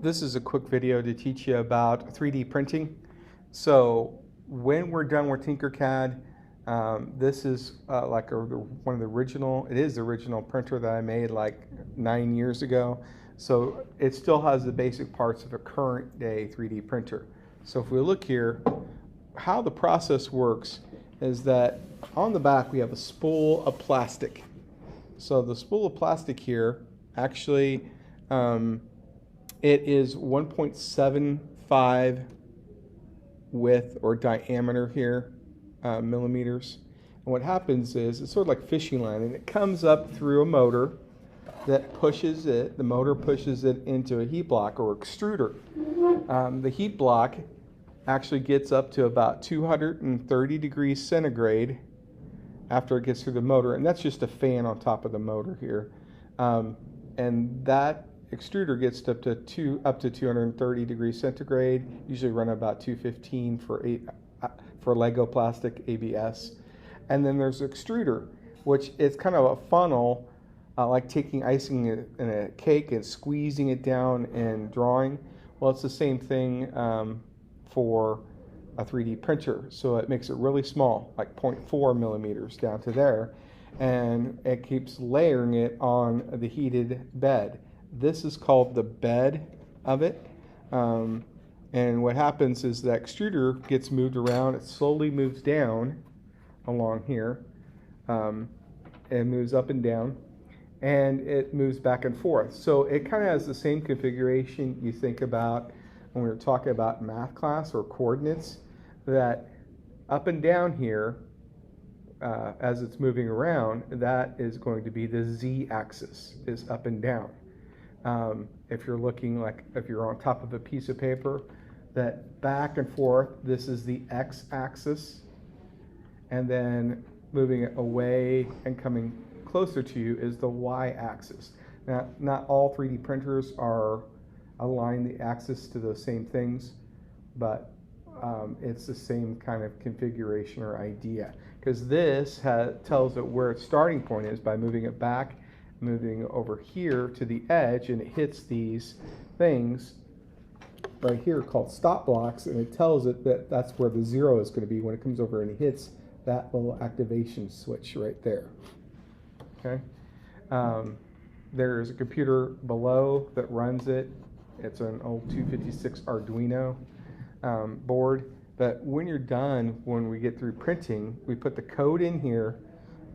This is a quick video to teach you about 3D printing. So when we're done with Tinkercad, this is one of the original, it is the original printer that I made like 9 years ago. So it still has the basic parts of a current day 3D printer. So if we look here, how the process works is that on the back we have a spool of plastic. So the spool of plastic here actually it is 1.75 width or diameter here, millimeters. And what happens is it's sort of like fishing line, and it comes up through a motor that pushes it, the motor pushes it into a heat block or extruder. The heat block actually gets up to about 230 degrees centigrade after it gets through the motor, and that's just a fan on top of the motor here. And that extruder gets up to 230 degrees centigrade, usually run about 215 for Lego plastic ABS. And then there's extruder, which is kind of a funnel, like taking icing in a cake and squeezing it down and drawing. Well, it's the same thing for a 3D printer. So it makes it really small, like 0.4 millimeters down to there, and it keeps layering it on the heated bed. This is called the bed of it. And what happens is the extruder gets moved around. It slowly moves down along here. It moves up and down, and it moves back and forth. So it kind of has the same configuration you think about when we were talking about math class or coordinates, that up and down here, as it's moving around, that is going to be the z-axis, is up and down. If you're looking like, if you're on top of a piece of paper, that back and forth, this is the x-axis, and then moving it away and coming closer to you is the y-axis. Now, not all 3D printers are aligned the axis to those same things, but it's the same kind of configuration or idea, because this tells it where its starting point is by moving it back, moving over here to the edge, and it hits these things right here called stop blocks, and it tells it that that's where the 0 is going to be when it comes over and it hits that little activation switch right there. Okay. There's a computer below that runs it. It's an old 256 Arduino board. But when you're done, when we get through printing, we put the code in here.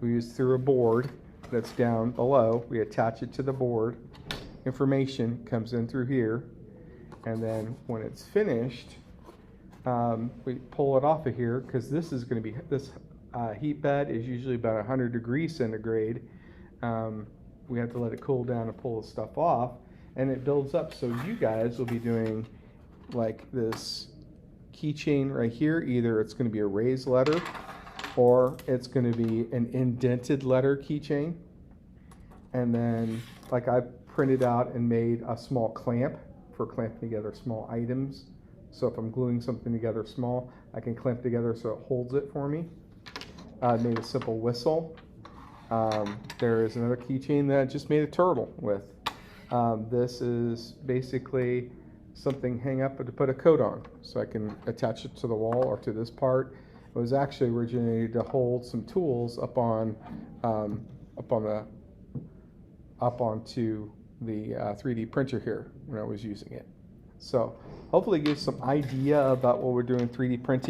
We use through a board that's down below. We attach it to the board. Information comes in through here, and then when it's finished, we pull it off of here, because this is going to be, this heat bed is usually about 100 degrees centigrade. We have to let it cool down and pull the stuff off, and it builds up. So you guys will be doing like this keychain right here. Either it's going to be a raised letter, or it's going to be an indented letter keychain. And then, like, I printed out and made a small clamp for clamping together small items. So if I'm gluing something together small, I can clamp together so it holds it for me. I made a simple whistle. There is another keychain that I just made a turtle with. This is basically something hang up to put a coat on, so I can attach it to the wall or to this part. It was actually originated to hold some tools up onto the 3D printer here when I was using it. So hopefully it gives some idea about what we're doing in 3D printing.